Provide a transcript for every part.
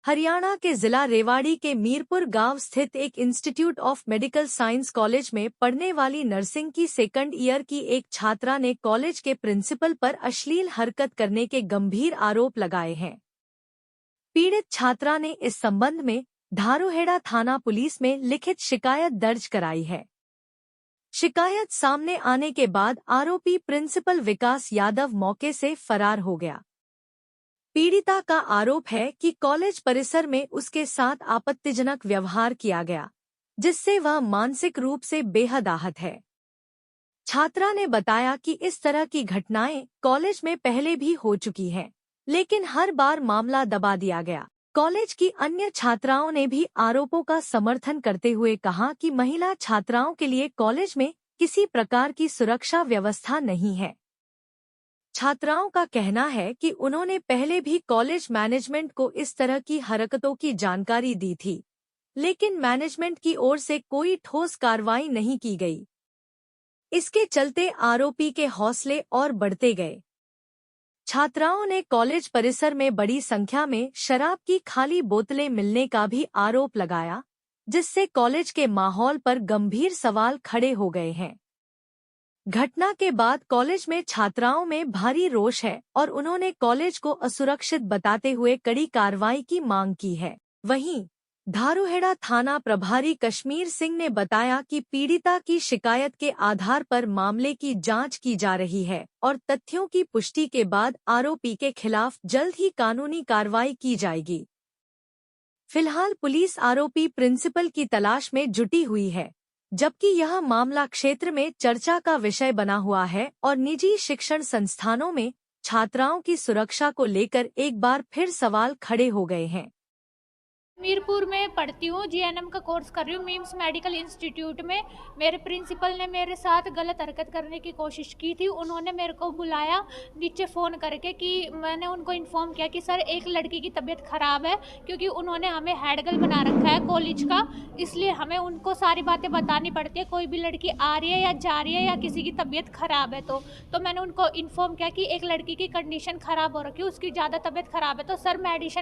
हरियाणा के जिला रेवाड़ी के मीरपुर गांव स्थित एक institute of medical science college में पढ़ने वाली नर्सिंग की सेकंड ईयर की एक छात्रा ने कॉलेज के प्रिंसिपल पर अश्लील हरकत करने के गंभीर आरोप लगाए हैं। पीड़ित छात्रा ने इस संबंध में धारूहेड़ा थाना पुलिस में लिखित शिकायत दर्ज कराई है। शिकायत सामने आने के बाद आरोपी प्रिंसिपल विकास यादव मौके से फरार हो गया। पीड़िता का आरोप है कि कॉलेज परिसर में उसके साथ आपत्तिजनक व्यवहार किया गया, जिससे वह मानसिक रूप से बेहद आहत है। छात्रा ने बताया कि इस तरह की घटनाएं कॉलेज में पहले भी हो चुकी हैं, लेकिन हर बार मामला दबा दिया गया। कॉलेज की अन्य छात्राओं ने भी आरोपों का समर्थन करते हुए कहा कि महिला छात्राओं के लिए कॉलेज में किसी प्रकार की सुरक्षा व्यवस्था नहीं है। छात्राओं का कहना है कि उन्होंने पहले भी कॉलेज मैनेजमेंट को इस तरह की हरकतों की जानकारी दी थी, लेकिन मैनेजमेंट की ओर से कोई ठोस कार्रवाई नहीं की गई। इसके चलते आरोपी के हौसले और बढ़ते गए। छात्राओं ने कॉलेज परिसर में बड़ी संख्या में शराब की खाली बोतलें मिलने का भी आरोप लगाया, जिससे कॉलेज के माहौल पर गंभीर सवाल खड़े हो गए हैं। घटना के बाद कॉलेज में छात्राओं में भारी रोष है और उन्होंने कॉलेज को असुरक्षित बताते हुए कड़ी कार्रवाई की मांग की है। वहीं धारूहेड़ा थाना प्रभारी कश्मीर सिंह ने बताया कि पीड़िता की शिकायत के आधार पर मामले की जांच की जा रही है और तथ्यों की पुष्टि के बाद आरोपी के खिलाफ जल्द ही कानूनी कार्रवाई की जाएगी। फिलहाल पुलिस आरोपी प्रिंसिपल की तलाश में जुटी हुई है, जबकि यह मामला क्षेत्र में चर्चा का विषय बना हुआ है और निजी शिक्षण संस्थानों में छात्राओं की सुरक्षा को लेकर एक बार फिर सवाल खड़े हो गए हैं। मीरपुर में पढ़ती हूँ, जीएनएम का कोर्स कर रही हूँ मिम्स मेडिकल इंस्टीट्यूट में। मेरे प्रिंसिपल ने मेरे साथ गलत हरकत करने की कोशिश की थी। उन्होंने मेरे को बुलाया नीचे फ़ोन करके कि मैंने उनको इन्फॉर्म किया कि सर एक लड़की की तबीयत ख़राब है, क्योंकि उन्होंने हमें हेड गर्ल बना रखा है कॉलेज का, इसलिए हमें उनको सारी बातें बतानी पड़ती है। कोई भी लड़की आ रही है या जा रही है या किसी की तबीयत ख़राब है तो मैंने उनको इन्फॉर्म किया कि एक लड़की की कंडीशन ख़राब हो रखी है, उसकी ज़्यादा तबीयत ख़राब है, तो सर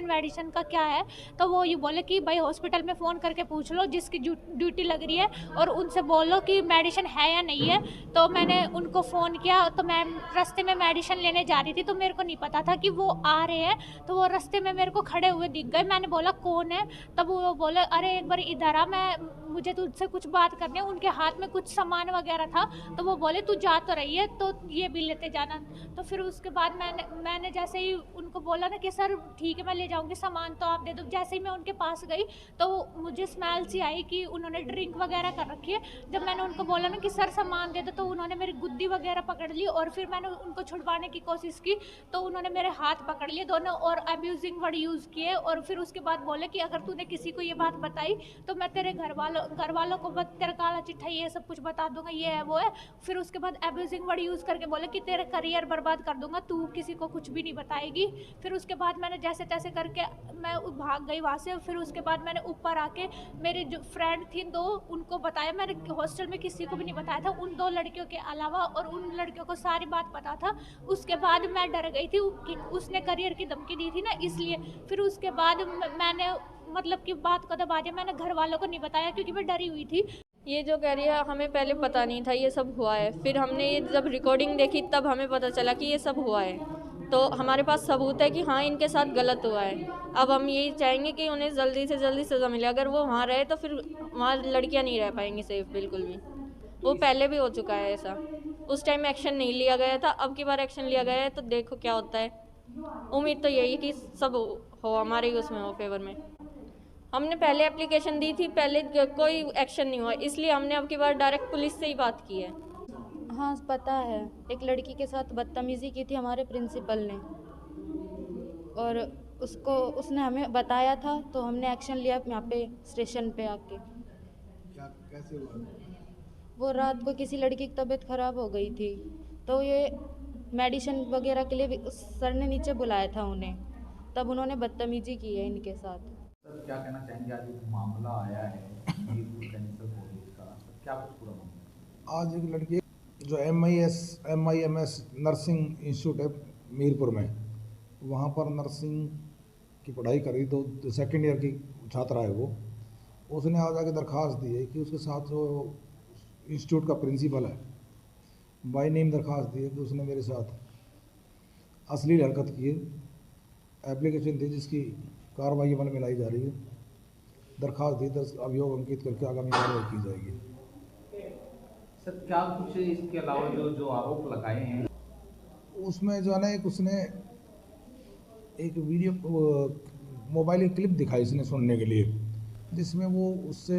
मेडिसिन का क्या है। तो वो ये बोले कि भाई हॉस्पिटल में फ़ोन करके पूछ लो जिसकी ड्यूटी लग रही है और उनसे बोलो कि मेडिसिन है या नहीं है। तो मैंने उनको फ़ोन किया, तो मैं रास्ते में मेडिसिन लेने जा रही थी, तो मेरे को नहीं पता था कि वो आ रहे हैं। तो वो रास्ते में मेरे को खड़े हुए दिख गए। मैंने बोला कौन है, तब वो बोले अरे एक बार इधर आ, मुझे तुझसे कुछ बात करनी है। उनके हाथ में कुछ सामान वगैरह था, तो वो बोले तू जा तो रही है तो ये भी लेते जाना। तो फिर उसके बाद मैंने जैसे ही उनको बोला ना कि सर ठीक है मैं ले जाऊंगी सामान, तो आप दे दो। जैसे ही मैं उनके पास गई तो मुझे स्मेल सी आई कि उन्होंने ड्रिंक वगैरह कर रखी है। जब मैंने उनको बोला ना कि सर सामान दे दो, तो उन्होंने मेरी गुद्दी वगैरह पकड़ ली और फिर मैंने उनको छुड़वाने की कोशिश की तो उन्होंने मेरे हाथ पकड़ लिए दोनों और अब्यूजिंग वर्ड यूज़ किए। और फिर उसके बाद बोले कि अगर तूने किसी को ये बात बताई तो मैं तेरे घर वालों को तेरा काला चिट्ठा ये सब कुछ बता दूंगा, ये है वो है। फिर उसके बाद अब्यूजिंग वर्ड यूज़ करके बोले कि तेरा करियर बर्बाद कर दूंगा, तू किसी को कुछ भी नहीं बताएगी। फिर उसके बाद मैंने जैसे तैसे करके मैं भाग गई वहाँ से। फिर उसके बाद मैंने ऊपर आके मेरे जो फ्रेंड थी दो उनको बताया। मैंने हॉस्टल में किसी को भी नहीं बताया था, उन दो लड़कियों के अलावा, और उन लड़कियों को सारी बात पता था। उसके बाद मैं डर गई थी कि उसने करियर की धमकी दी थी ना, इसलिए। फिर उसके बाद मैंने मतलब कि बात को दबा दिया, मैंने घर वालों को नहीं बताया क्योंकि मैं डरी हुई थी। ये जो कह रही है हमें पहले पता नहीं था ये सब हुआ है, फिर हमने ये जब रिकॉर्डिंग देखी तब हमें पता चला कि ये सब हुआ है। तो हमारे पास सबूत है कि हाँ इनके साथ गलत हुआ है। अब हम यही चाहेंगे कि उन्हें जल्दी से जल्दी सज़ा मिले। अगर वो वहाँ रहे तो फिर वहाँ लड़कियाँ नहीं रह पाएंगी सेफ बिल्कुल भी। वो पहले भी हो चुका है ऐसा, उस टाइम एक्शन नहीं लिया गया था, अब की बार एक्शन लिया गया है तो देखो क्या होता है। उम्मीद तो यही है कि सब हो हमारे ही उसमें हो फेवर में। हमने पहले एप्लीकेशन दी थी, पहले कोई एक्शन नहीं हुआ, इसलिए हमने अब की बार डायरेक्ट पुलिस से ही बात की है। हाँ पता है, एक लड़की के साथ बदतमीज़ी की थी हमारे प्रिंसिपल ने और उसने हमें बताया था तो हमने एक्शन लिया यहाँ पे स्टेशन पे आके। क्या कैसे हुआ? वो रात को किसी लड़की की तबीयत ख़राब हो गई थी तो ये मेडिसिन वगैरह के लिए भी उस सर ने नीचे बुलाया था उन्हें, तब उन्होंने बदतमीज़ी की है इनके साथ। सर क्या कहना चाहेंगे, आज एक मामला आया है मीरपुर कैंसर कॉलेज का, क्या कुछ पूरा मामला? आज एक लड़की जो MIMS नर्सिंग इंस्टीट्यूट है मीरपुर में, वहाँ पर नर्सिंग की पढ़ाई करी, तो जो सेकेंड ईयर की छात्रा है वो, उसने आज आके दरख्वास्त दी है कि उसके साथ जो इंस्टीट्यूट का प्रिंसिपल है बाई नेम दरख्वास्त दी है कि उसने मेरे साथ अश्लील हरकत की है। एप्लीकेशन दी जिसकी कार्रवाई अमल में लाई जा रही है। दरख्वास्त दी, अभियोग अंकित करके आगामी कार्रवाई की जाएगी। सर क्या कुछ इसके अलावा जो जो आरोप लगाए हैं उसमें जो है ना, एक उसने एक वीडियो मोबाइल की क्लिप दिखाई इसने सुनने के लिए, जिसमें वो उससे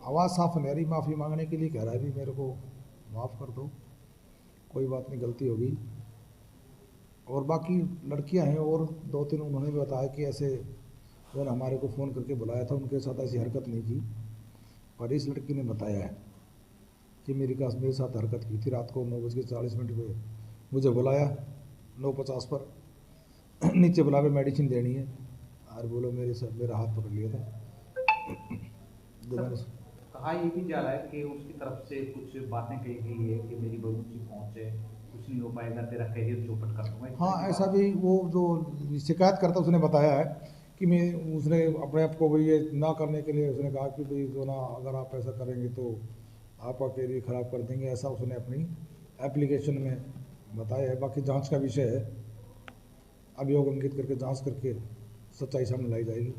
आवाज़ साफ नहीं आ रही, माफ़ी मांगने के लिए कह रहा है भी मेरे को माफ़ कर दो, कोई बात नहीं, गलती होगी। और बाकी लड़कियां हैं और 2-3 उन्होंने भी बताया कि ऐसे उन्होंने हमारे को फ़ोन करके बुलाया था, उनके साथ ऐसी हरकत नहीं की। पर इस लड़की ने बताया है कि मेरे साथ हरकत की थी। रात को 9:40 पे मुझे बुलाया, 9:50 पर नीचे बुला के मेडिसिन देनी है और बोलो मेरा हाथ पकड़ लिया था। कहा ये भी जा रहा है कि उसकी तरफ से कुछ बातें कही गई है कि मेरी बहुत ऊँची पहुँच है, कुछ नहीं हो पाएगा, तेरा करियर चौपट कर दूंगा। हाँ, ऐसा भी वो जो शिकायत करता उसने बताया है कि उसने अपने आप को भाई ये ना करने के लिए उसने कहा कि भाई जो ना, अगर आप ऐसा करेंगे तो आपका करियर ख़राब कर देंगे, ऐसा उसने अपनी एप्लीकेशन में बताया है। बाकी जांच का विषय है, अभियोग अंकित करके जांच करके सच्चाई सामने लाई जाएगी।